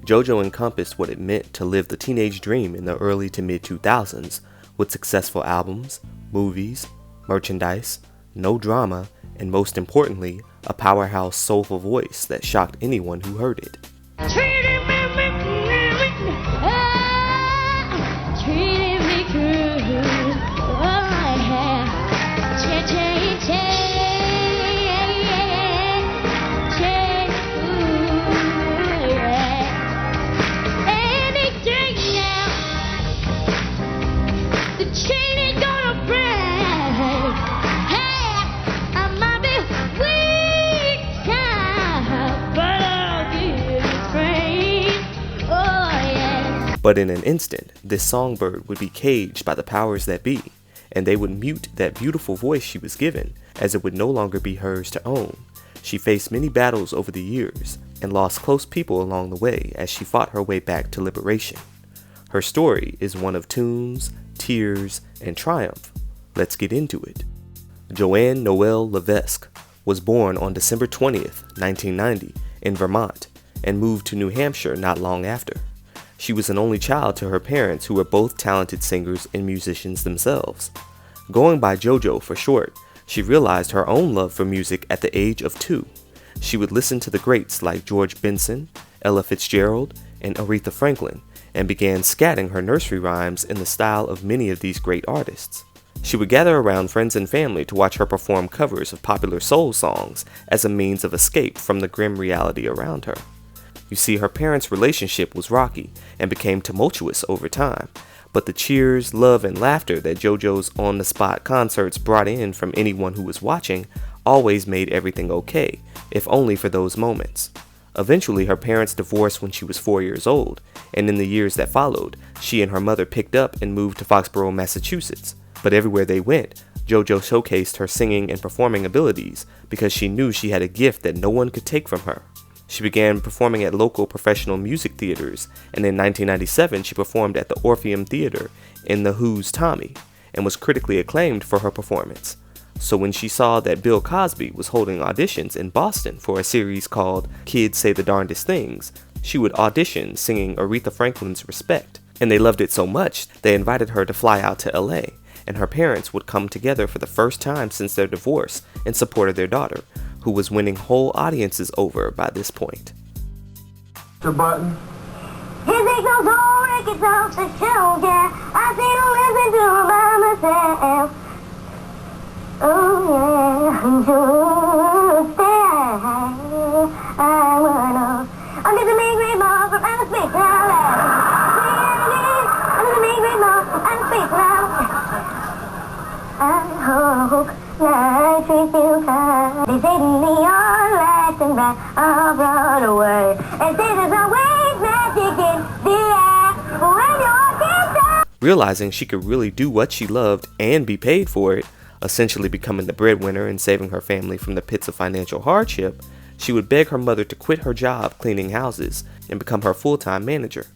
JoJo encompassed what it meant to live the teenage dream in the early to mid-2000s with successful albums, movies, merchandise, no drama, and most importantly, a powerhouse soulful voice that shocked anyone who heard it. But in an instant, this songbird would be caged by the powers that be, and they would mute that beautiful voice she was given, as it would no longer be hers to own. She faced many battles over the years, and lost close people along the way as she fought her way back to liberation. Her story is one of tunes, tears, and triumph. Let's get into it. Joanne Noel Levesque was born on December 20th, 1990, in Vermont, and moved to New Hampshire not long after. She was an only child to her parents, who were both talented singers and musicians themselves. Going by JoJo for short, she realized her own love for music at the age of 2. She would listen to the greats like George Benson, Ella Fitzgerald, and Aretha Franklin, and began scatting her nursery rhymes in the style of many of these great artists. She would gather around friends and family to watch her perform covers of popular soul songs as a means of escape from the grim reality around her. You see, her parents' relationship was rocky and became tumultuous over time, but the cheers, love, and laughter that JoJo's on-the-spot concerts brought in from anyone who was watching always made everything okay, if only for those moments. Eventually, her parents divorced when she was 4 years old, and in the years that followed, she and her mother picked up and moved to Foxborough, Massachusetts. But everywhere they went, JoJo showcased her singing and performing abilities because she knew she had a gift that no one could take from her. She began performing at local professional music theaters, and in 1997 she performed at the Orpheum Theater in The Who's Tommy, and was critically acclaimed for her performance. So when she saw that Bill Cosby was holding auditions in Boston for a series called Kids Say the Darndest Things, she would audition singing Aretha Franklin's Respect, and they loved it so much they invited her to fly out to LA, and her parents would come together for the first time since their divorce in support of their daughter, who was winning whole audiences over by this point. The button. His signals all records off the show, yeah. I see to listen to him by myself. Oh yeah, just stay. I wanna under the big red ball from outer space now. Under the big red ball from outer space now. I hope life is still kind. They say to me all right and right on Broadway. And say there's always magic in the air when you're dancing. Realizing she could really do what she loved and be paid for it, essentially becoming the breadwinner and saving her family from the pits of financial hardship, she would beg her mother to quit her job cleaning houses and become her full-time manager.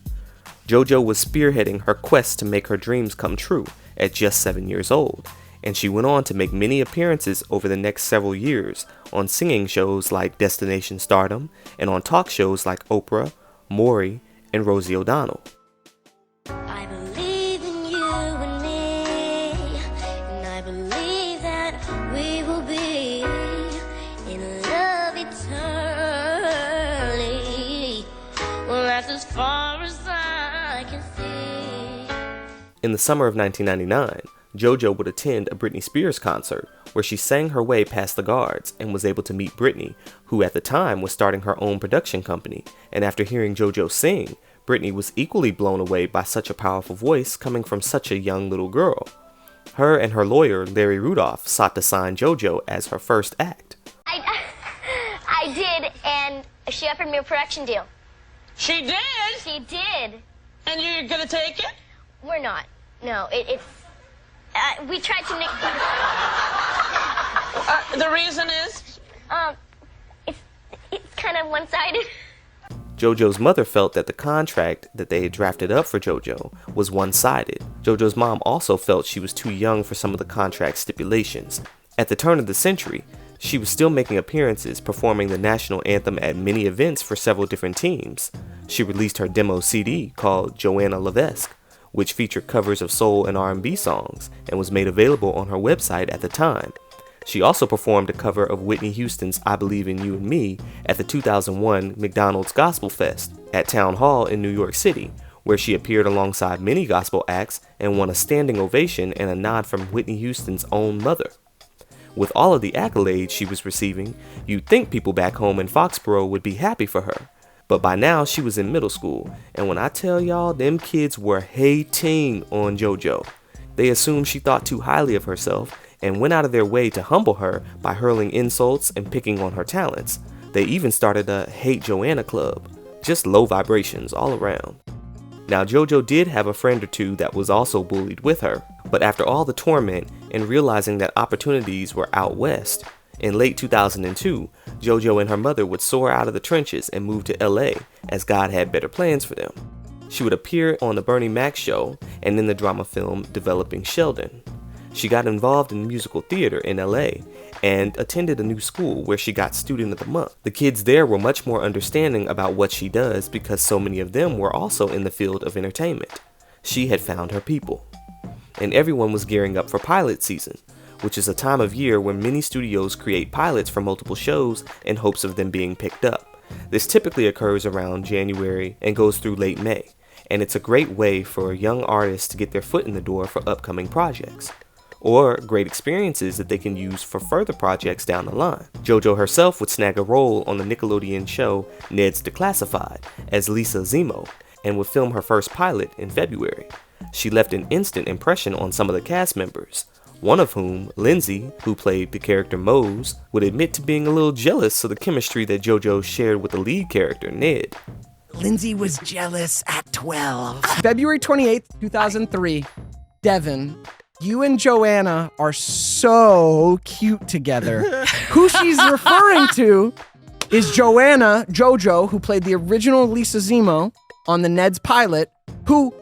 JoJo was spearheading her quest to make her dreams come true at just 7 years old, and she went on to make many appearances over the next several years on singing shows like Destination Stardom and on talk shows like Oprah, Maury, and Rosie O'Donnell. I believe in you and me, and I believe that we will be in love eternally. Well, that's as far as I can see. In the summer of 1999, JoJo would attend a Britney Spears concert where she sang her way past the guards and was able to meet Britney, who at the time was starting her own production company, and after hearing JoJo sing, Britney was equally blown away by such a powerful voice coming from such a young little girl. Her and her lawyer, Larry Rudolph, sought to sign JoJo as her first act. I did, and she offered me a production deal. She did? She did. And you're gonna take it? We're not. No, it's... we tried to make... The reason is? It's kind of one-sided. JoJo's mother felt that the contract that they had drafted up for JoJo was one-sided. JoJo's mom also felt she was too young for some of the contract stipulations. At the turn of the century, She was still making appearances, performing the national anthem at many events for several different teams. She released her demo CD called Joanna Levesque, which featured covers of soul and R&B songs, and was made available on her website at the time. She also performed a cover of Whitney Houston's I Believe in You and Me at the 2001 McDonald's Gospel Fest at Town Hall in New York City, where she appeared alongside many gospel acts and won a standing ovation and a nod from Whitney Houston's own mother. With all of the accolades she was receiving, you'd think people back home in Foxborough would be happy for her. But by now, she was in middle school, and when I tell y'all, them kids were hating on JoJo. They assumed she thought too highly of herself and went out of their way to humble her by hurling insults and picking on her talents. They even started a Hate Joanna club. Just low vibrations all around. Now, JoJo did have a friend or two that was also bullied with her, but after all the torment and realizing that opportunities were out west, in late 2002, JoJo and her mother would soar out of the trenches and move to LA as God had better plans for them. She would appear on the Bernie Mac show and in the drama film Developing Sheldon. She got involved in musical theater in LA and attended a new school where she got Student of the Month. The kids there were much more understanding about what she does because so many of them were also in the field of entertainment. She had found her people. And everyone was gearing up for pilot season, which is a time of year when many studios create pilots for multiple shows in hopes of them being picked up. This typically occurs around January and goes through late May, and it's a great way for young artists to get their foot in the door for upcoming projects, or great experiences that they can use for further projects down the line. JoJo herself would snag a role on the Nickelodeon show Ned's Declassified as Lisa Zemo, and would film her first pilot in February. She left an instant impression on some of the cast members, one of whom, Lindsay, who played the character Mose, would admit to being a little jealous of the chemistry that JoJo shared with the lead character, Ned. Lindsay was jealous at 12. February 28th, 2003. Devin, you and Joanna are so cute together. Who she's referring to is JoJo, who played the original Lisa Zemo on the Ned's pilot, who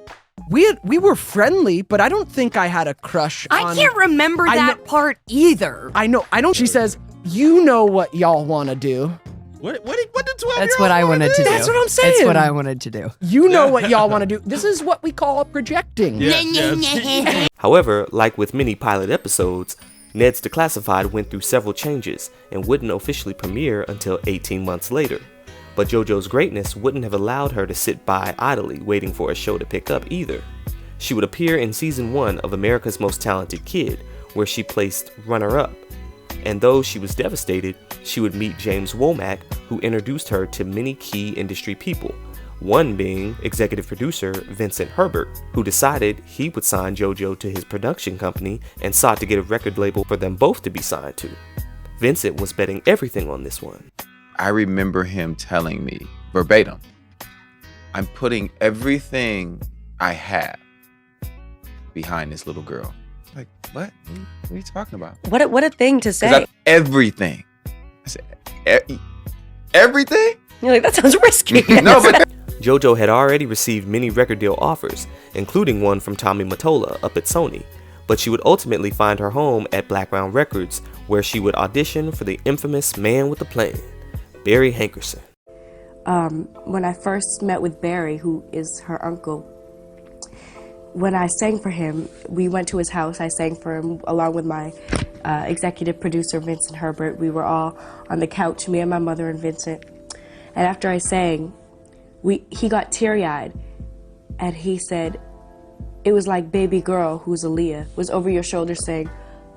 we were friendly, but I don't think I had a crush on... I can't remember that part either. I know. She says, you know what y'all want to do. What did 12-year-old That's what I wanted to do. That's what I'm saying. That's what I wanted to do. You know what y'all want to do. This is what we call projecting. Yes. However, like with many pilot episodes, Ned's Declassified went through several changes and wouldn't officially premiere until 18 months later. But JoJo's greatness wouldn't have allowed her to sit by idly waiting for a show to pick up either. She would appear in season 1 of America's Most Talented Kid, where she placed runner-up. And though she was devastated, she would meet James Womack, who introduced her to many key industry people, one being executive producer Vincent Herbert, who decided he would sign JoJo to his production company and sought to get a record label for them both to be signed to. Vincent was betting everything on this one. I remember him telling me verbatim, I'm putting everything I have behind this little girl. Like, what? What are you talking about? What a thing to say. Everything. I said, everything? You're like, that sounds risky. No, but JoJo had already received many record deal offers, including one from Tommy Mottola up at Sony, but she would ultimately find her home at Blackground Records, where she would audition for the infamous man with the plan, Barry Hankerson. When I first met with Barry, who is her uncle, when I sang for him, we went to his house. I sang for him along with my executive producer, Vincent Herbert. We were all on the couch, me and my mother and Vincent. And after I sang, he got teary-eyed, and he said, it was like baby girl, who's Aaliyah, was over your shoulder saying,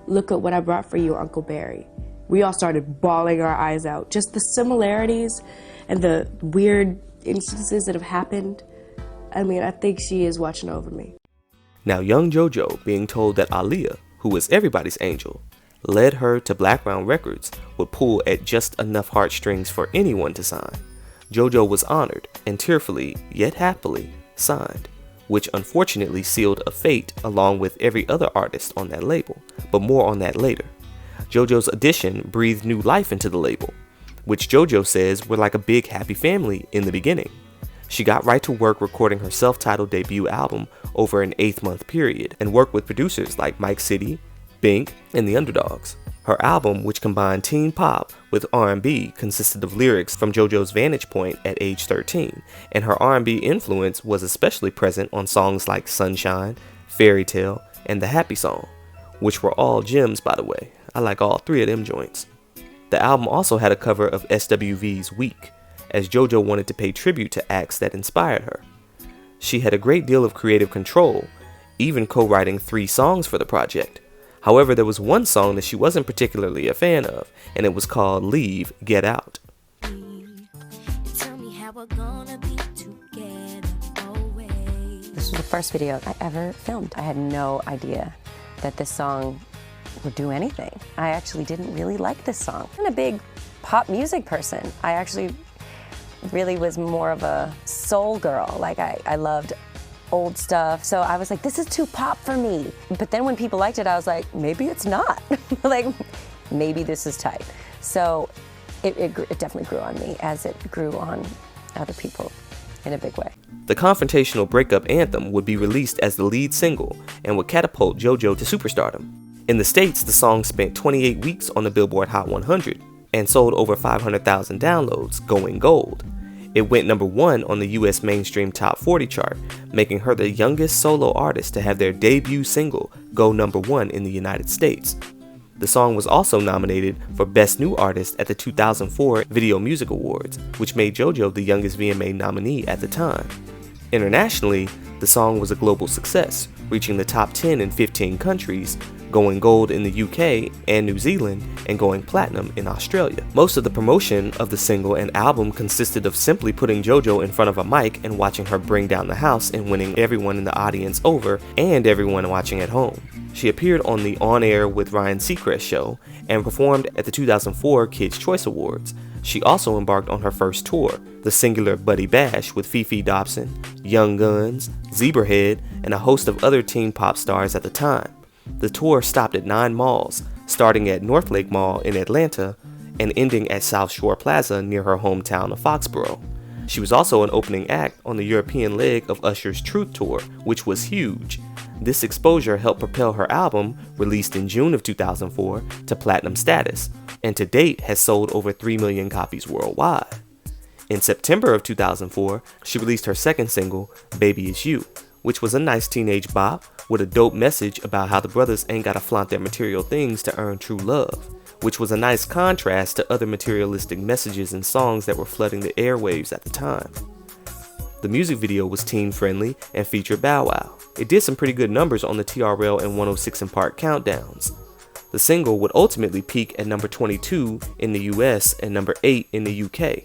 look at what I brought for you, Uncle Barry. We all started bawling our eyes out. Just the similarities and the weird instances that have happened. I mean, I think she is watching over me. Now, young JoJo being told that Aaliyah, who was everybody's angel, led her to Blackground Records, would pull at just enough heartstrings for anyone to sign. JoJo was honored and tearfully, yet happily, signed, which unfortunately sealed a fate along with every other artist on that label, but more on that later. JoJo's addition breathed new life into the label, which JoJo says were like a big happy family in the beginning. She got right to work recording her self-titled debut album over an 8-month period and worked with producers like Mike City, Bink, and the Underdogs. Her album, which combined teen pop with R&B, consisted of lyrics from JoJo's vantage point at age 13, and her R&B influence was especially present on songs like Sunshine, Fairy Tale, and The Happy Song, which were all gems, by the way. I like all three of them joints. The album also had a cover of SWV's Weak, as JoJo wanted to pay tribute to acts that inspired her. She had a great deal of creative control, even co-writing 3 songs for the project. However, there was one song that she wasn't particularly a fan of, and it was called Leave, Get Out. This was the first video I ever filmed. I had no idea that this song would do anything. I actually didn't really like this song. I'm a big pop music person. I actually really was more of a soul girl. Like I loved old stuff. So I was like, this is too pop for me. But then when people liked it, I was like, maybe it's not. Like, maybe this is tight. So it definitely grew on me as it grew on other people in a big way. The confrontational breakup anthem would be released as the lead single and would catapult JoJo to superstardom. In the States, the song spent 28 weeks on the Billboard Hot 100 and sold over 500,000 downloads, going gold. It went number 1 on the US mainstream top 40 chart, making her the youngest solo artist to have their debut single go number 1 in the United States. The song was also nominated for Best New Artist at the 2004 Video Music Awards, which made JoJo the youngest VMA nominee at the time. Internationally, the song was a global success, reaching the top 10 in 15 countries, going gold in the UK and New Zealand, and going platinum in Australia. Most of the promotion of the single and album consisted of simply putting JoJo in front of a mic and watching her bring down the house and winning everyone in the audience over and everyone watching at home. She appeared on the On Air with Ryan Seacrest show and performed at the 2004 Kids' Choice Awards. She also embarked on her first tour, the singular Buddy Bash, with Fifi Dobson, Young Guns, Zebrahead, and a host of other teen pop stars at the time. The tour stopped at 9 malls, starting at Northlake Mall in Atlanta and ending at South Shore Plaza near her hometown of Foxborough. She was also an opening act on the European leg of Usher's Truth Tour, which was huge. This exposure helped propel her album, released in June of 2004, to platinum status, and to date has sold over 3 million copies worldwide. In September of 2004, she released her second single, Baby It's You, which was a nice teenage bop with a dope message about how the brothers ain't gotta flaunt their material things to earn true love, which was a nice contrast to other materialistic messages and songs that were flooding the airwaves at the time. The music video was teen friendly and featured Bow Wow. It did some pretty good numbers on the TRL and 106 in Park countdowns. The single would ultimately peak at number 22 in the US and number 8 in the UK.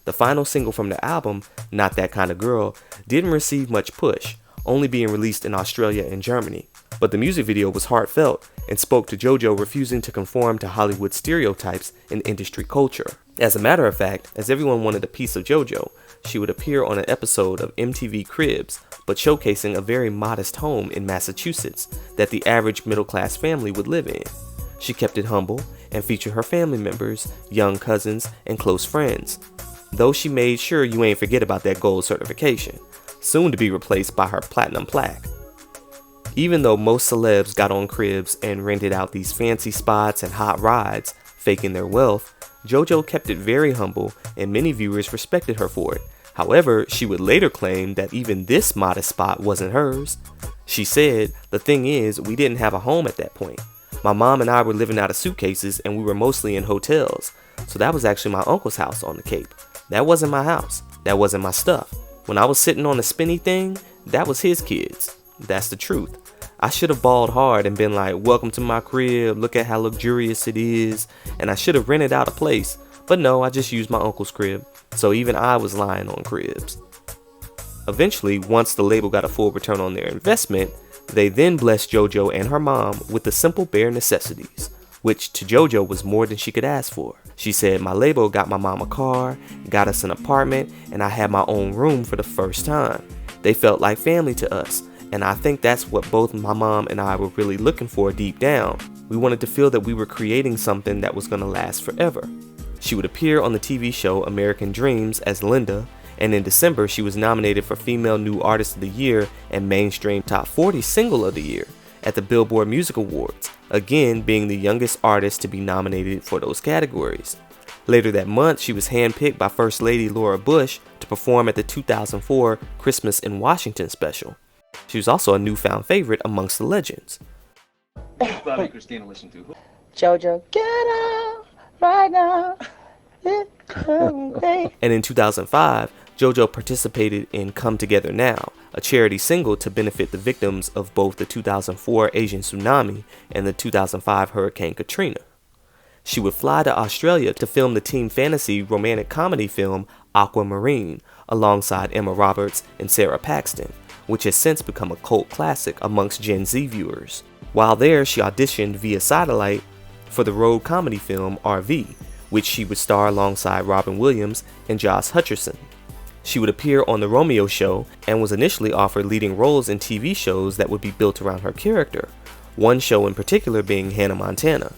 The final single from the album, Not That Kind of Girl, didn't receive much push, only being released in Australia and Germany. But the music video was heartfelt and spoke to JoJo refusing to conform to Hollywood stereotypes in industry culture. As a matter of fact, as everyone wanted a piece of JoJo, she would appear on an episode of MTV Cribs, but showcasing a very modest home in Massachusetts that the average middle-class family would live in. She kept it humble and featured her family members, young cousins, and close friends, though she made sure you ain't forget about that gold certification, soon to be replaced by her platinum plaque. Even though most celebs got on Cribs and rented out these fancy spots and hot rides, faking their wealth, JoJo kept it very humble and many viewers respected her for it. However, she would later claim that even this modest spot wasn't hers. She said, "The thing is, we didn't have a home at that point. My mom and I were living out of suitcases and we were mostly in hotels, so that was actually my uncle's house on the Cape. That wasn't my house. That wasn't my stuff. When I was sitting on the spinny thing, that was his kids. That's the truth. I should have balled hard and been like, welcome to my crib, look at how luxurious it is, and I should have rented out a place. But no, I just used my uncle's crib, so even I was lying on Cribs." Eventually, once the label got a full return on their investment, they then blessed JoJo and her mom with the simple bare necessities: which to JoJo was more than she could ask for. She said, "My label got my mom a car, got us an apartment, and I had my own room for the first time. They felt like family to us, and I think that's what both my mom and I were really looking for deep down. We wanted to feel that we were creating something that was going to last forever." She would appear on the TV show American Dreams as Linda, and in December she was nominated for Female New Artist of the Year and Mainstream Top 40 Single of the Year at the Billboard Music Awards, again being the youngest artist to be nominated for those categories. Later that month, she was handpicked by First Lady Laura Bush to perform at the 2004 Christmas in Washington special. She was also a newfound favorite amongst the legends. Bobby Christina listen to. JoJo, get out right now. And in 2005, JoJo participated in Come Together Now, a charity single to benefit the victims of both the 2004 Asian tsunami and the 2005 Hurricane Katrina. She would fly to Australia to film the teen fantasy romantic comedy film Aquamarine alongside Emma Roberts and Sarah Paxton, which has since become a cult classic amongst Gen Z viewers. While there, she auditioned via satellite for the road comedy film RV, which she would star alongside Robin Williams and Josh Hutcherson. She would appear on The Romeo Show and was initially offered leading roles in TV shows that would be built around her character, one show in particular being Hannah Montana.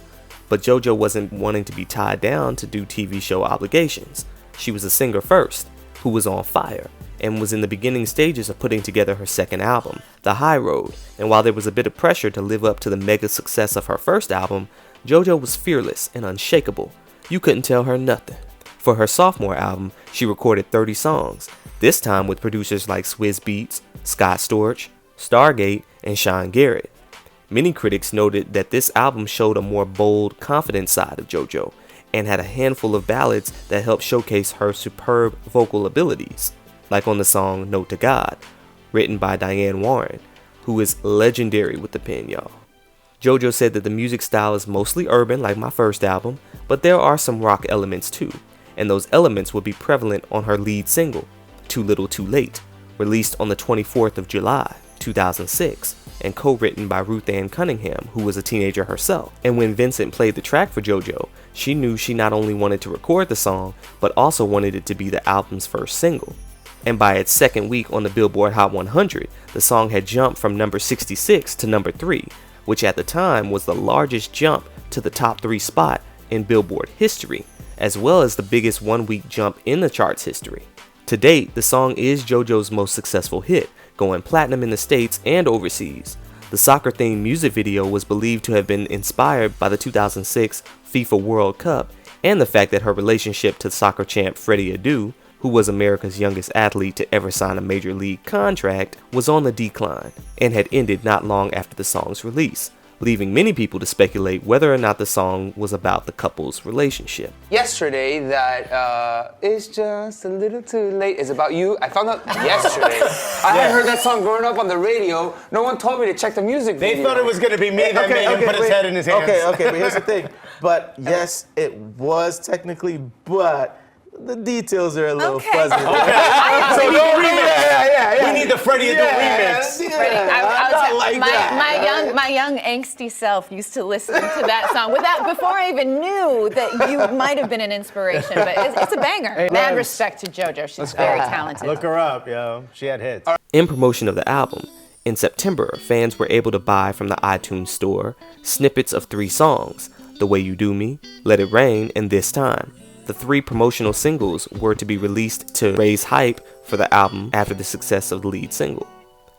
But JoJo wasn't wanting to be tied down to do TV show obligations. She was a singer first, who was on fire, and was in the beginning stages of putting together her second album, The High Road, and while there was a bit of pressure to live up to the mega success of her first album, JoJo was fearless and unshakable. You couldn't tell her nothing. For her sophomore album, she recorded 30 songs, this time with producers like Swizz Beatz, Scott Storch, Stargate, and Sean Garrett. Many critics noted that this album showed a more bold, confident side of JoJo, and had a handful of ballads that helped showcase her superb vocal abilities, like on the song Note to God, written by Diane Warren, who is legendary with the pen, y'all. JoJo said that the music style is mostly urban like my first album, but there are some rock elements too, and those elements will be prevalent on her lead single, Too Little Too Late, released on the 24th of July, 2006, and co-written by Ruth Ann Cunningham, who was a teenager herself. And when Vincent played the track for JoJo, she knew she not only wanted to record the song, but also wanted it to be the album's first single. And by its second week on the Billboard Hot 100, the song had jumped from number 66 to number 3, which at the time was the largest jump to the top 3 spot in Billboard history, as well as the biggest one-week jump in the chart's history. To date, the song is JoJo's most successful hit, going platinum in the States and overseas. The soccer-themed music video was believed to have been inspired by the 2006 FIFA World Cup and the fact that her relationship to soccer champ Freddie Adu, who was America's youngest athlete to ever sign a major league contract, was on the decline and had ended not long after the song's release, leaving many people to speculate whether or not the song was about the couple's relationship. Yesterday, that It's Just a Little Too Late is about you. I found out yesterday. I had heard that song growing up on the radio. No one told me to check the music video. They thought it was going to be me that made him put his head in his hands. Okay, but here's the thing. But yes, it was technically, but the details are a little fuzzy. So no remix. We need the Freddie Adu remix. My young angsty self used to listen to that song before I even knew that you might have been an inspiration. But it's a banger. Mad respect to JoJo. She's very talented. Look her up, yo. She had hits. In promotion of the album, in September, fans were able to buy from the iTunes store snippets of 3 songs, The Way You Do Me, Let It Rain, and This Time. The 3 promotional singles were to be released to raise hype for the album after the success of the lead single.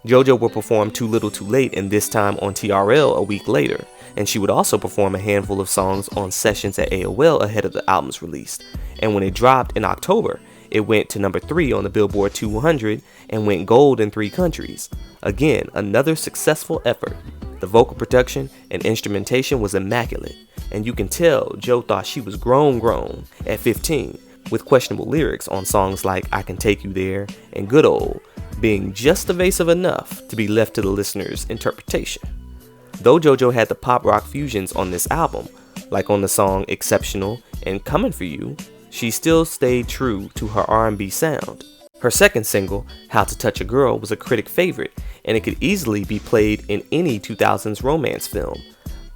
JoJo will perform Too Little Too Late and This Time on TRL a week later, and she would also perform a handful of songs on sessions at AOL ahead of the album's release. And when it dropped in October, it went to number 3 on the Billboard 200 and went gold in 3 countries. Again, another successful effort. The vocal production and instrumentation was immaculate, and you can tell Joe thought she was grown at 15, with questionable lyrics on songs like I Can Take You There and Good Old being just evasive enough to be left to the listener's interpretation. Though JoJo had the pop rock fusions on this album, like on the song Exceptional and Coming For You, she still stayed true to her R&B sound. Her second single, How to Touch a Girl, was a critic favorite, and it could easily be played in any 2000s romance film.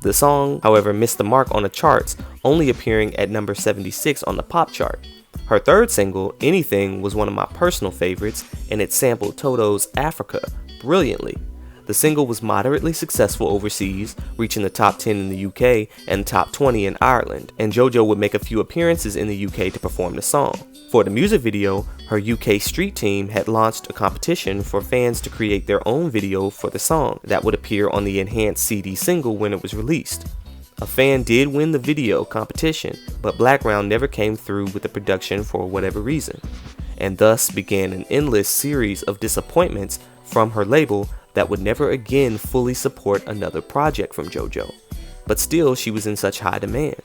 The song, however, missed the mark on the charts, only appearing at number 76 on the pop chart. Her third single, Anything, was one of my personal favorites, and it sampled Toto's Africa brilliantly. The single was moderately successful overseas, reaching the top 10 in the UK and the top 20 in Ireland, and JoJo would make a few appearances in the UK to perform the song. For the music video, her UK street team had launched a competition for fans to create their own video for the song that would appear on the enhanced CD single when it was released. A fan did win the video competition, but Blackground never came through with the production for whatever reason, and thus began an endless series of disappointments from her label that would never again fully support another project from JoJo. But still, she was in such high demand.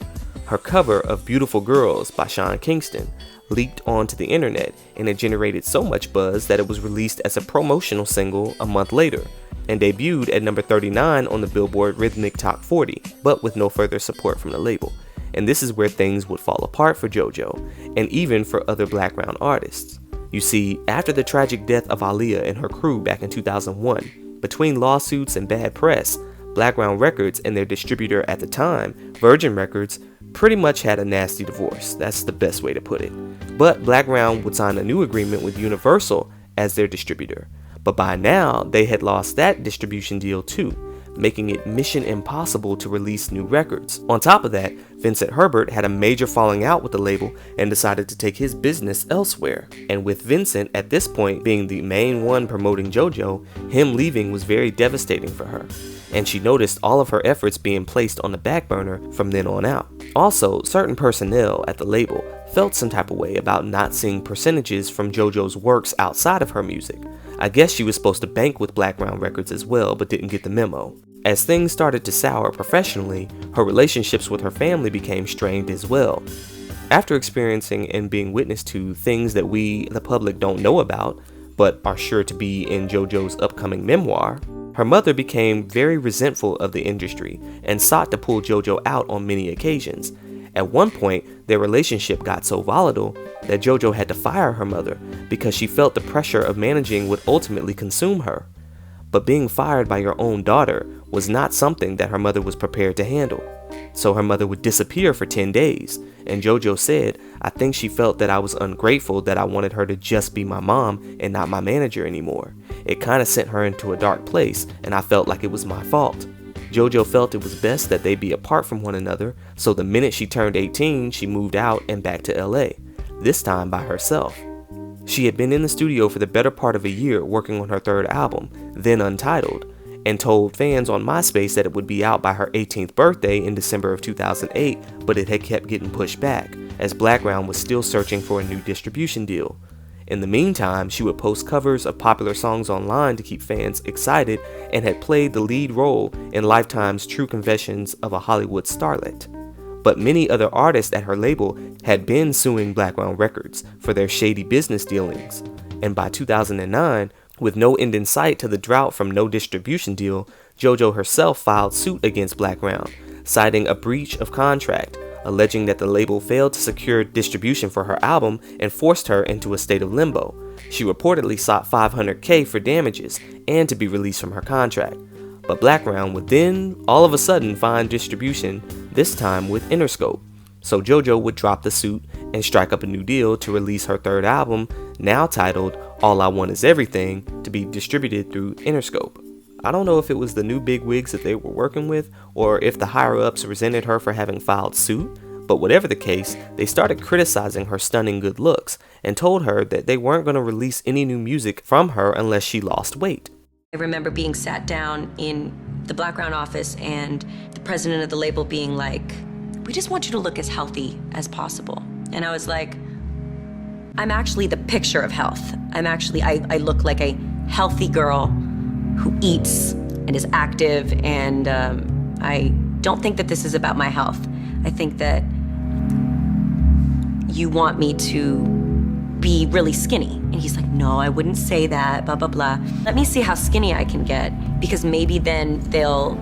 Her cover of Beautiful Girls by Sean Kingston leaked onto the internet, and it generated so much buzz that it was released as a promotional single a month later, and debuted at number 39 on the Billboard Rhythmic Top 40, but with no further support from the label. And this is where things would fall apart for JoJo, and even for other Blackground artists. You see, after the tragic death of Aaliyah and her crew back in 2001, between lawsuits and bad press, Blackground Records and their distributor at the time, Virgin Records, pretty much had a nasty divorce. That's the best way to put it. But Blackground would sign a new agreement with Universal as their distributor. But by now, they had lost that distribution deal too, making it mission impossible to release new records. On top of that, Vincent Herbert had a major falling out with the label and decided to take his business elsewhere. And with Vincent at this point being the main one promoting JoJo, him leaving was very devastating for her. And she noticed all of her efforts being placed on the back burner from then on out. Also, certain personnel at the label felt some type of way about not seeing percentages from JoJo's works outside of her music. I guess she was supposed to bank with Blackground Records as well, but didn't get the memo. As things started to sour professionally, her relationships with her family became strained as well. After experiencing and being witness to things that we, the public, don't know about, but are sure to be in JoJo's upcoming memoir, her mother became very resentful of the industry and sought to pull JoJo out on many occasions. At one point, their relationship got so volatile that JoJo had to fire her mother because she felt the pressure of managing would ultimately consume her. But being fired by your own daughter was not something that her mother was prepared to handle. So her mother would disappear for 10 days, and JoJo said, "I think she felt that I was ungrateful that I wanted her to just be my mom and not my manager anymore. It kind of sent her into a dark place, and I felt like it was my fault." JoJo felt it was best that they be apart from one another, so the minute she turned 18, she moved out and back to LA, this time by herself. She had been in the studio for the better part of a year working on her third album, then untitled, and told fans on MySpace that it would be out by her 18th birthday in December of 2008, but it had kept getting pushed back, as Blackground was still searching for a new distribution deal. In the meantime, she would post covers of popular songs online to keep fans excited and had played the lead role in Lifetime's True Confessions of a Hollywood Starlet. But many other artists at her label had been suing Blackground Records for their shady business dealings, and by 2009, with no end in sight to the drought from no distribution deal, JoJo herself filed suit against Blackground, citing a breach of contract, alleging that the label failed to secure distribution for her album and forced her into a state of limbo. She reportedly sought $500K for damages and to be released from her contract. But Blackground would then, all of a sudden, find distribution, this time with Interscope. So JoJo would drop the suit and strike up a new deal to release her third album, now titled All I Want Is Everything, to be distributed through Interscope. I don't know if it was the new bigwigs that they were working with, or if the higher-ups resented her for having filed suit, but whatever the case, they started criticizing her stunning good looks, and told her that they weren't going to release any new music from her unless she lost weight. I remember being sat down in the Blackground office and the president of the label being like, "We just want you to look as healthy as possible." And I was like, I'm actually the picture of health. I look like a healthy girl who eats and is active, and I don't think that this is about my health. I think that you want me to be really skinny. And he's like, "No, I wouldn't say that, blah, blah, blah. Let me see how skinny I can get, because maybe then they'll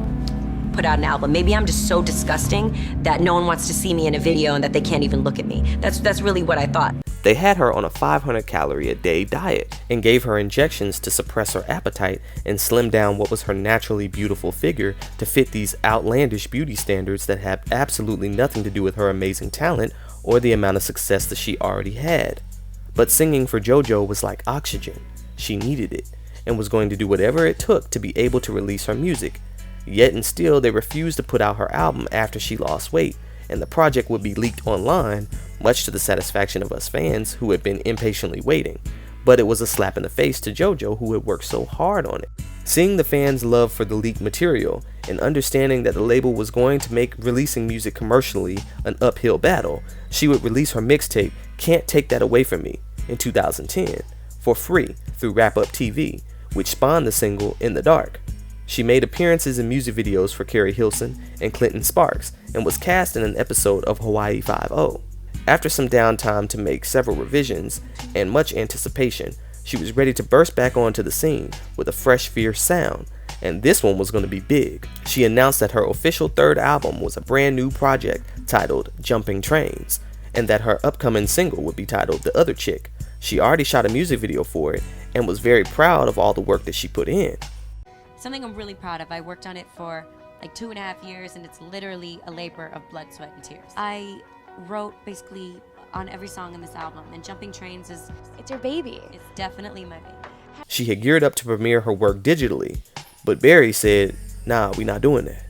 put out an album. Maybe I'm just so disgusting that no one wants to see me in a video and that they can't even look at me." That's really what I thought. They had her on a 500 calorie a day diet and gave her injections to suppress her appetite and slim down what was her naturally beautiful figure to fit these outlandish beauty standards that have absolutely nothing to do with her amazing talent or the amount of success that she already had. But singing for JoJo was like oxygen. She needed it and was going to do whatever it took to be able to release her music. Yet and still, they refused to put out her album after she lost weight, and the project would be leaked online, much to the satisfaction of us fans who had been impatiently waiting. But it was a slap in the face to JoJo, who had worked so hard on it. Seeing the fans' love for the leaked material and understanding that the label was going to make releasing music commercially an uphill battle, she would release her mixtape Can't Take That Away From Me in 2010 for free through Wrap Up TV, which spawned the single In the Dark. She made appearances in music videos for Carrie Hilson and Clinton Sparks and was cast in an episode of Hawaii 5-0. After some downtime to make several revisions and much anticipation, she was ready to burst back onto the scene with a fresh, fierce sound, and this one was going to be big. She announced that her official third album was a brand new project titled Jumping Trains, and that her upcoming single would be titled The Other Chick. She already shot a music video for it and was very proud of all the work that she put in. Something I'm really proud of. I worked on it for like 2.5 years, and it's literally a labor of blood, sweat, and tears. I wrote basically on every song in this album, and Jumping Trains it's your baby. It's definitely my baby. She had geared up to premiere her work digitally, but Barry said, nah, we not doing that.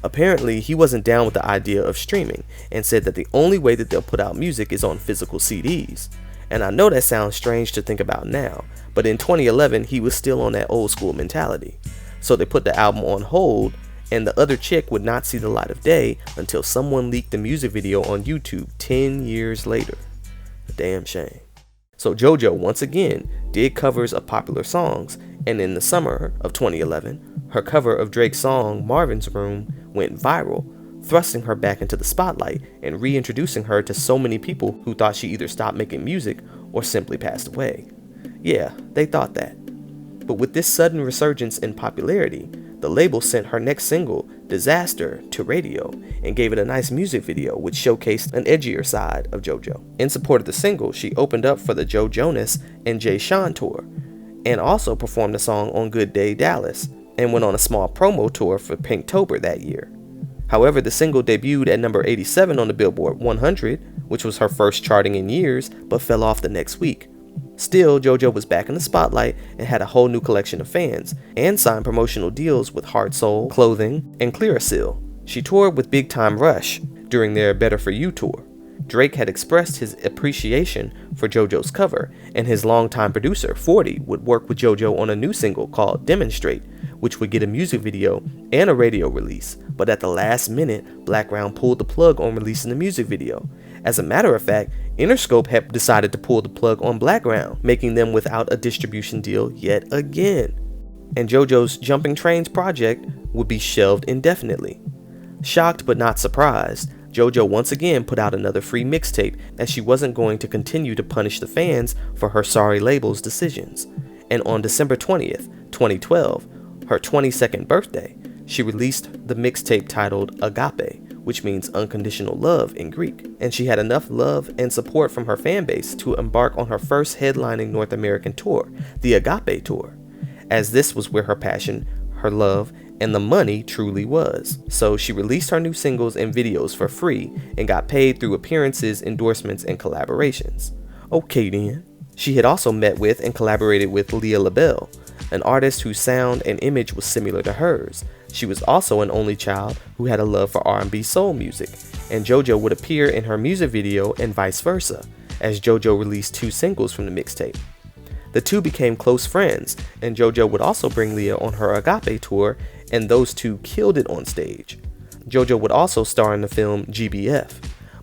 Apparently, he wasn't down with the idea of streaming and said that the only way that they'll put out music is on physical CDs. And I know that sounds strange to think about now, but in 2011, he was still on that old school mentality. So they put the album on hold, and The Other Chick would not see the light of day until someone leaked the music video on YouTube 10 years later. A damn shame. So JoJo once again did covers of popular songs, and in the summer of 2011, her cover of Drake's song Marvin's Room went viral, thrusting her back into the spotlight and reintroducing her to so many people who thought she either stopped making music or simply passed away. Yeah, they thought that. But with this sudden resurgence in popularity, the label sent her next single, Disaster, to radio and gave it a nice music video which showcased an edgier side of JoJo. In support of the single, she opened up for the Joe Jonas and Jay Sean tour, and also performed the song on Good Day Dallas, and went on a small promo tour for Pinktober that year. However, the single debuted at number 87 on the Billboard 100, which was her first charting in years, but fell off the next week. Still, JoJo was back in the spotlight and had a whole new collection of fans, and signed promotional deals with Heart Soul, Clothing, and Clearasil. She toured with Big Time Rush during their Better For You tour. Drake had expressed his appreciation for JoJo's cover, and his longtime producer, 40, would work with JoJo on a new single called Demonstrate, which would get a music video and a radio release, but at the last minute, Blackground pulled the plug on releasing the music video. As a matter of fact, Interscope had decided to pull the plug on Blackground, making them without a distribution deal yet again. And JoJo's Jumping Trains project would be shelved indefinitely. Shocked but not surprised, JoJo once again put out another free mixtape as she wasn't going to continue to punish the fans for her sorry label's decisions. And on December 20th, 2012, her 22nd birthday, she released the mixtape titled Agape, which means unconditional love in Greek. And she had enough love and support from her fan base to embark on her first headlining North American tour, the Agape Tour, as this was where her passion, her love, and the money truly was. So she released her new singles and videos for free and got paid through appearances, endorsements, and collaborations. Okay then. She had also met with and collaborated with Leah LaBelle, an artist whose sound and image was similar to hers. She was also an only child who had a love for R&B soul music, and JoJo would appear in her music video and vice versa, as JoJo released 2 singles from the mixtape. The two became close friends, and JoJo would also bring Leah on her Agape tour, and those two killed it on stage. JoJo would also star in the film GBF,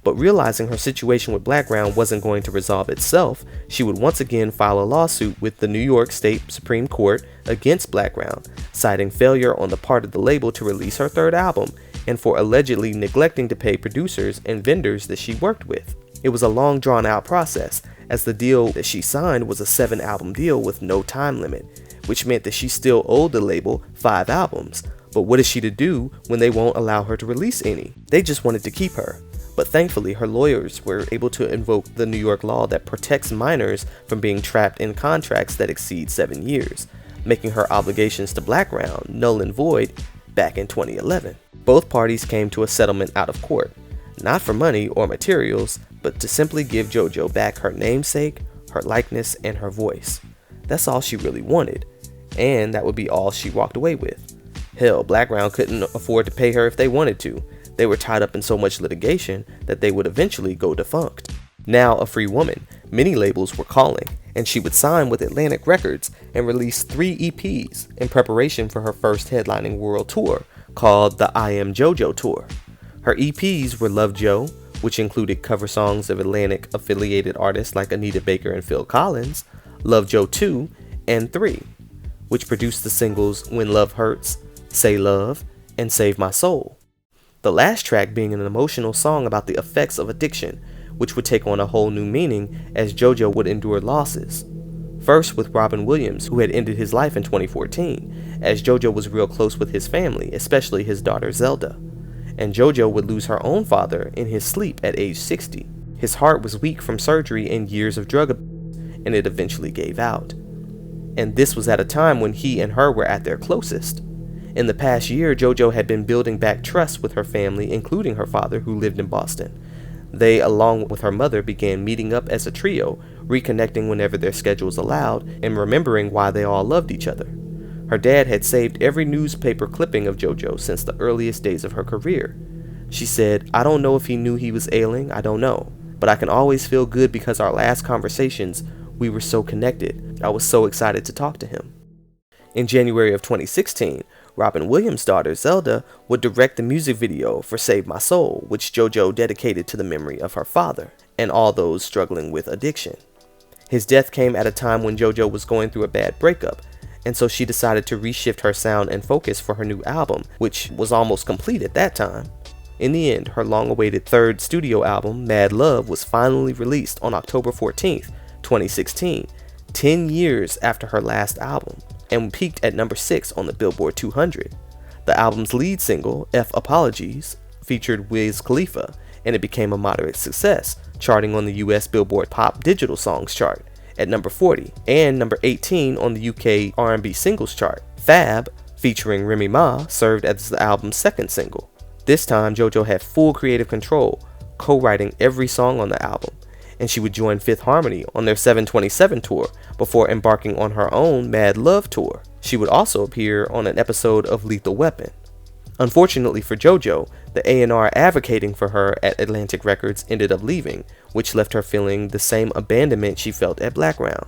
but realizing her situation with Blackground wasn't going to resolve itself, she would once again file a lawsuit with the New York State Supreme Court against Blackground, citing failure on the part of the label to release her third album and for allegedly neglecting to pay producers and vendors that she worked with. It was a long drawn out process, as the deal that she signed was a 7-album deal with no time limit, which meant that she still owed the label 5 albums. But what is she to do when they won't allow her to release any? They just wanted to keep her. but thankfully her lawyers were able to invoke the New York law that protects minors from being trapped in contracts that exceed 7 years, making her obligations to Blackground null and void back in 2011. Both parties came to a settlement out of court, not for money or materials, but to simply give JoJo back her namesake, her likeness, and her voice. That's all she really wanted, and that would be all she walked away with. Hell, Blackground couldn't afford to pay her if they wanted to. They were tied up in so much litigation that they would eventually go defunct. Now a free woman, many labels were calling, and she would sign with Atlantic Records and release 3 EPs in preparation for her first headlining world tour called the I Am JoJo Tour. Her EPs were Love Joe, which included cover songs of Atlantic affiliated artists like Anita Baker and Phil Collins, Love Joe 2, and 3, which produced the singles When Love Hurts, Say Love, and Save My Soul. The last track being an emotional song about the effects of addiction, which would take on a whole new meaning as JoJo would endure losses. First with Robin Williams, who had ended his life in 2014, as JoJo was real close with his family, especially his daughter Zelda. And JoJo would lose her own father in his sleep at age 60. His heart was weak from surgery and years of drug abuse, and it eventually gave out. And this was at a time when he and her were at their closest. In the past year, JoJo had been building back trust with her family, including her father, who lived in Boston. They, along with her mother, began meeting up as a trio, reconnecting whenever their schedules allowed, and remembering why they all loved each other. Her dad had saved every newspaper clipping of JoJo since the earliest days of her career. She said, "I don't know if he knew he was ailing, I don't know. But I can always feel good because our last conversations, we were so connected. I was so excited to talk to him." In January of 2016, Robin Williams' daughter Zelda would direct the music video for Save My Soul, which JoJo dedicated to the memory of her father and all those struggling with addiction. His death came at a time when JoJo was going through a bad breakup, and so she decided to reshift her sound and focus for her new album, which was almost complete at that time. In the end, her long-awaited third studio album, Mad Love, was finally released on October 14th, 2016, 10 years after her last album, and peaked at number 6 on the Billboard 200. The album's lead single, F Apologies, featured Wiz Khalifa, and it became a moderate success, charting on the US Billboard Pop Digital Songs chart at number 40 and number 18 on the UK R&B Singles chart. Fab, featuring Remy Ma, served as the album's second single. This time, JoJo had full creative control, co-writing every song on the album, and she would join Fifth Harmony on their 727 tour before embarking on her own Mad Love tour. She would also appear on an episode of Lethal Weapon. Unfortunately for JoJo, the A&R advocating for her at Atlantic Records ended up leaving, which left her feeling the same abandonment she felt at Blackground.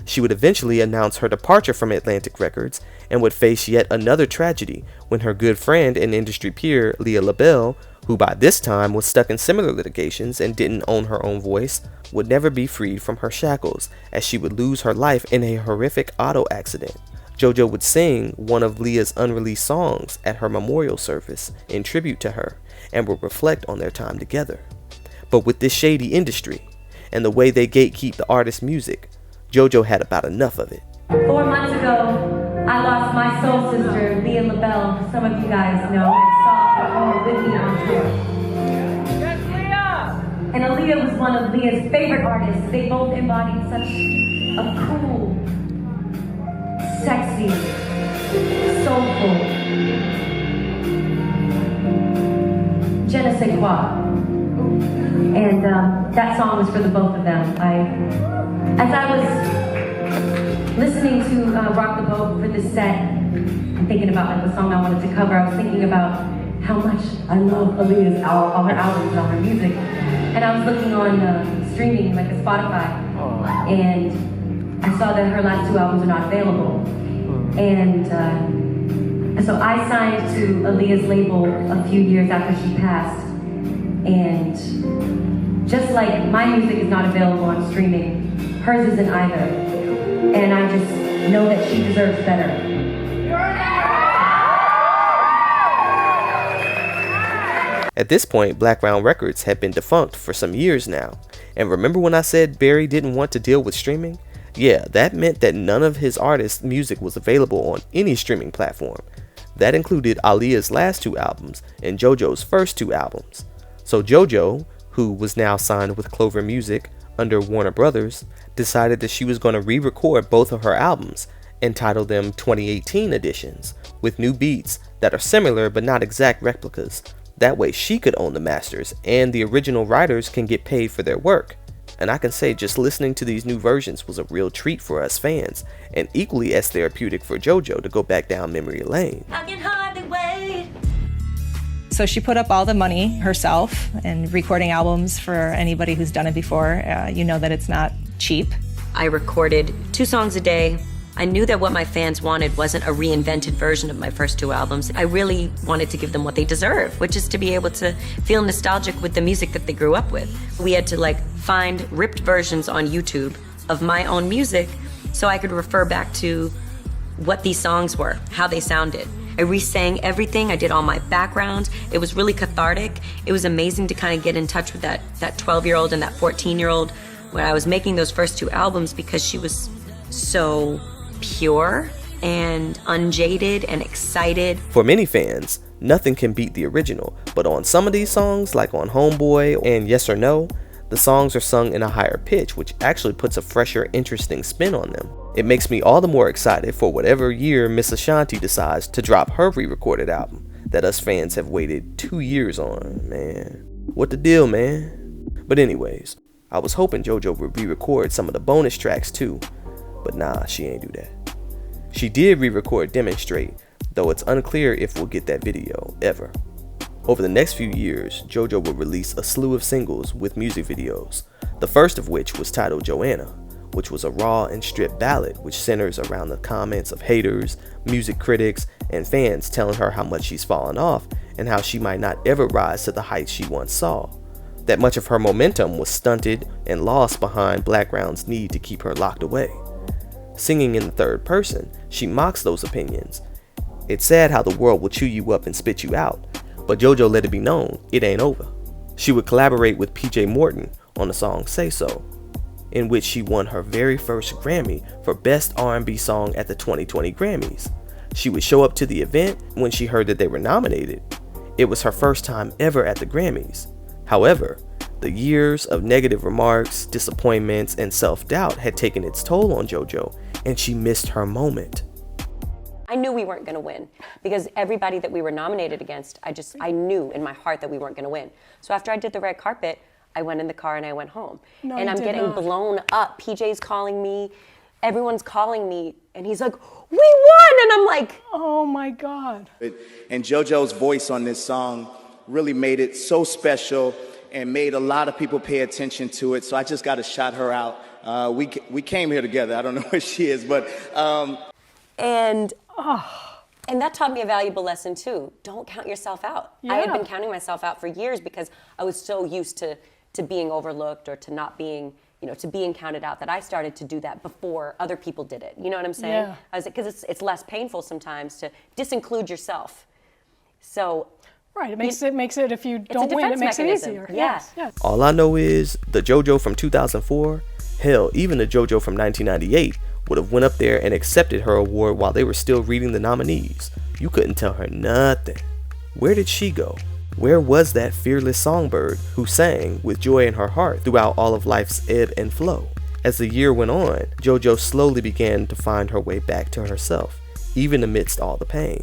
She would eventually announce her departure from Atlantic Records and would face yet another tragedy when her good friend and industry peer Leah LaBelle, who by this time was stuck in similar litigations and didn't own her own voice, would never be freed from her shackles, as she would lose her life in a horrific auto accident. JoJo would sing one of Leah's unreleased songs at her memorial service in tribute to her, and would reflect on their time together. But with this shady industry, and the way they gatekeep the artist's music, JoJo had about enough of it. 4 months ago, I lost my soul sister, Leah LaBelle. Some of you guys know and saw perform with me on tour. Yes, Leah! And Aaliyah was one of Leah's favorite artists. They both embodied such a cool, sexy, soulful, je ne sais quoi. And that song was for the both of them. As I was listening to Rock the Boat for this set, and thinking about the song I wanted to cover, I was thinking about how much I love Aaliyah's all her albums and all her music. And I was looking on streaming, like a Spotify, and I saw that her last 2 albums are not available. And so I signed to Aaliyah's label a few years after she passed. And just like my music is not available on streaming, hers isn't either. And I just know that she deserves better. At this point, Blackground Records had been defunct for some years now. And remember when I said Barry didn't want to deal with streaming? Yeah, that meant that none of his artists' music was available on any streaming platform. That included Aaliyah's last 2 albums and JoJo's first 2 albums. So JoJo, who was now signed with Clover Music under Warner Brothers, decided that she was going to re-record both of her albums and title them 2018 editions, with new beats that are similar but not exact replicas. That way she could own the masters and the original writers can get paid for their work. And I can say just listening to these new versions was a real treat for us fans, and equally as therapeutic for JoJo to go back down memory lane. I can hardly wait. So she put up all the money herself, and recording albums, for anybody who's done it before, you know that it's not cheap. I recorded 2 songs a day. I knew that what my fans wanted wasn't a reinvented version of my first 2 albums. I really wanted to give them what they deserve, which is to be able to feel nostalgic with the music that they grew up with. We had to find ripped versions on YouTube of my own music so I could refer back to what these songs were, how they sounded. I re-sang everything. I did all my backgrounds. It was really cathartic. It was amazing to kind of get in touch with that 12-year-old and that 14-year-old when I was making those first 2 albums, because she was so pure and unjaded and excited. For many fans, nothing can beat the original, but on some of these songs, like on Homeboy and Yes or No, the songs are sung in a higher pitch, which actually puts a fresher, interesting spin on them. It makes me all the more excited for whatever year Miss Ashanti decides to drop her re-recorded album that us fans have waited 2 years on, man. What the deal, man? But anyways, I was hoping JoJo would re-record some of the bonus tracks too, but nah, she ain't do that. She did re-record Demonstrate, though it's unclear if we'll get that video, ever. Over the next few years, JoJo will release a slew of singles with music videos, the first of which was titled Joanna, which was a raw and stripped ballad which centers around the comments of haters, music critics, and fans telling her how much she's fallen off and how she might not ever rise to the heights she once saw. That much of her momentum was stunted and lost behind Blackground's need to keep her locked away. Singing in the third person, she mocks those opinions. It's sad how the world will chew you up and spit you out, but JoJo let it be known it ain't over. She would collaborate with PJ Morton on the song Say So, in which she won her very first Grammy for Best R&B Song at the 2020 Grammys. She would show up to the event when she heard that they were nominated. It was her first time ever at the Grammys. However, the years of negative remarks, disappointments, and self-doubt had taken its toll on JoJo, and she missed her moment. I knew we weren't going to win because everybody that we were nominated against, I knew in my heart that we weren't going to win. So after I did the red carpet, I went in the car and I went home. No, and I'm getting blown up. PJ's calling me, everyone's calling me, and he's like, "We won!" And I'm like, oh my God. And JoJo's voice on this song really made it so special and made a lot of people pay attention to it. So I just got to shout her out. We came here together. I don't know where she is, but and that taught me a valuable lesson too. Don't count yourself out. I had been counting myself out for years because I was so used to being overlooked or to not being, to being counted out, that I started to do that before other people did it. You know what I'm saying? Yeah. Because it's less painful sometimes to disinclude yourself. So. Right, it makes it if you don't win, it makes it easier. Yeah. Yes. All I know is the JoJo from 2004, hell, even the JoJo from 1998 would have went up there and accepted her award while they were still reading the nominees. You couldn't tell her nothing. Where did she go? Where was that fearless songbird who sang with joy in her heart throughout all of life's ebb and flow? As the year went on, JoJo slowly began to find her way back to herself, even amidst all the pain.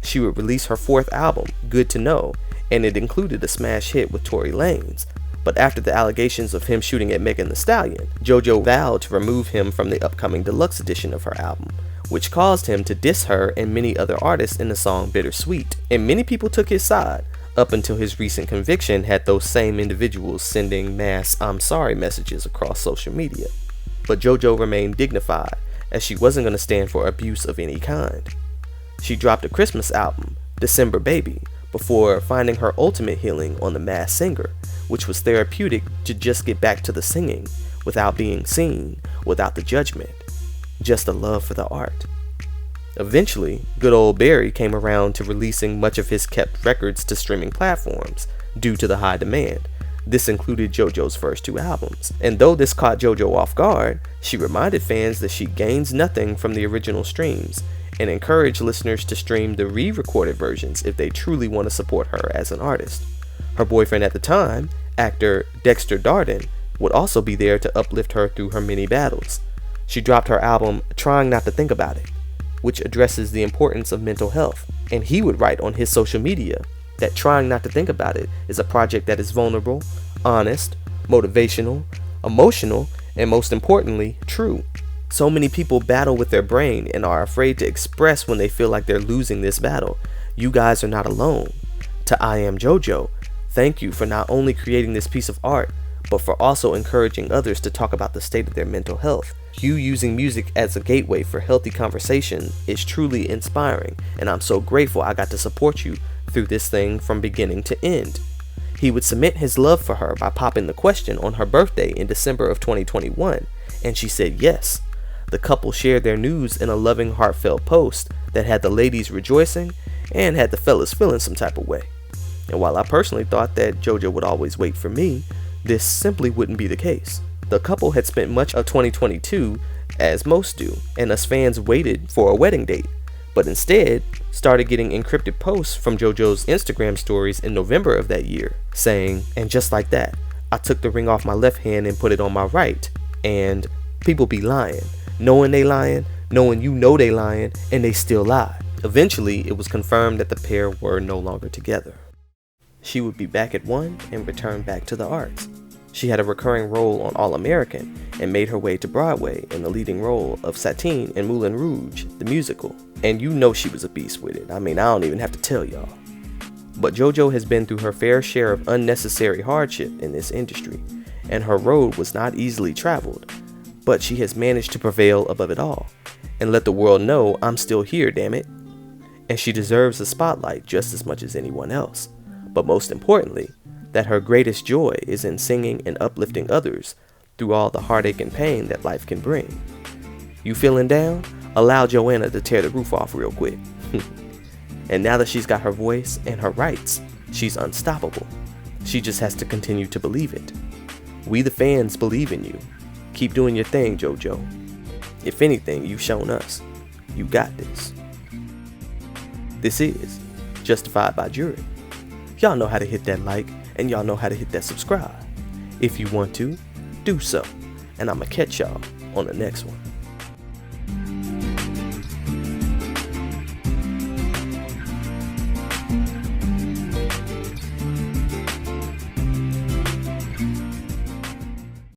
She would release her 4th album, Good to Know, and it included a smash hit with Tory Lanez. But after the allegations of him shooting at Megan Thee Stallion, JoJo vowed to remove him from the upcoming deluxe edition of her album, which caused him to diss her and many other artists in the song Bittersweet. And many people took his side, up until his recent conviction had those same individuals sending mass "I'm sorry" messages across social media. But JoJo remained dignified, as she wasn't going to stand for abuse of any kind. She dropped a Christmas album, December Baby, before finding her ultimate healing on The Masked Singer, which was therapeutic to just get back to the singing, without being seen, without the judgment, just a love for the art. Eventually, good old Barry came around to releasing much of his kept records to streaming platforms, due to the high demand. This included JoJo's first 2 albums, and though this caught JoJo off guard, she reminded fans that she gains nothing from the original streams, and encourage listeners to stream the re-recorded versions if they truly want to support her as an artist. Her boyfriend at the time, Actor Dexter Darden would also be there to uplift her through her many battles. She dropped her album Trying Not to Think About It, which addresses the importance of mental health, and he would write on his social media that Trying Not to Think About It is a project that is vulnerable, honest, motivational, emotional, and most importantly, true. So many people battle with their brain and are afraid to express when they feel like they're losing this battle. You guys are not alone. To I Am JoJo, thank you for not only creating this piece of art, but for also encouraging others to talk about the state of their mental health. You using music as a gateway for healthy conversation is truly inspiring, and I'm so grateful I got to support you through this thing from beginning to end. He would cement his love for her by popping the question on her birthday in December of 2021, and she said yes. The couple shared their news in a loving, heartfelt post that had the ladies rejoicing and had the fellas feeling some type of way. And while I personally thought that JoJo would always wait for me, this simply wouldn't be the case. The couple had spent much of 2022, as most do, and us fans waited for a wedding date, but instead started getting encrypted posts from JoJo's Instagram stories in November of that year, saying, and just like that, I took the ring off my left hand and put it on my right, and people be lying, knowing they lying, knowing you know they lying, and they still lie. Eventually, it was confirmed that the pair were no longer together. She would be back at one and return back to the arts. She had a recurring role on All American and made her way to Broadway in the leading role of Satine in Moulin Rouge, the musical. And you know she was a beast with it. I mean, I don't even have to tell y'all. But JoJo has been through her fair share of unnecessary hardship in this industry, and her road was not easily traveled. But she has managed to prevail above it all, and let the world know I'm still here, damn it. And she deserves the spotlight just as much as anyone else. But most importantly, that her greatest joy is in singing and uplifting others through all the heartache and pain that life can bring. You feeling down? Allow Joanna to tear the roof off real quick. And now that she's got her voice and her rights, she's unstoppable. She just has to continue to believe it. We the fans believe in you. Keep doing your thing, JoJo. If anything, you've shown us you got this. This is Justified by Jury. Y'all know how to hit that like, and y'all know how to hit that subscribe. If you want to, do so. And I'ma catch y'all on the next one.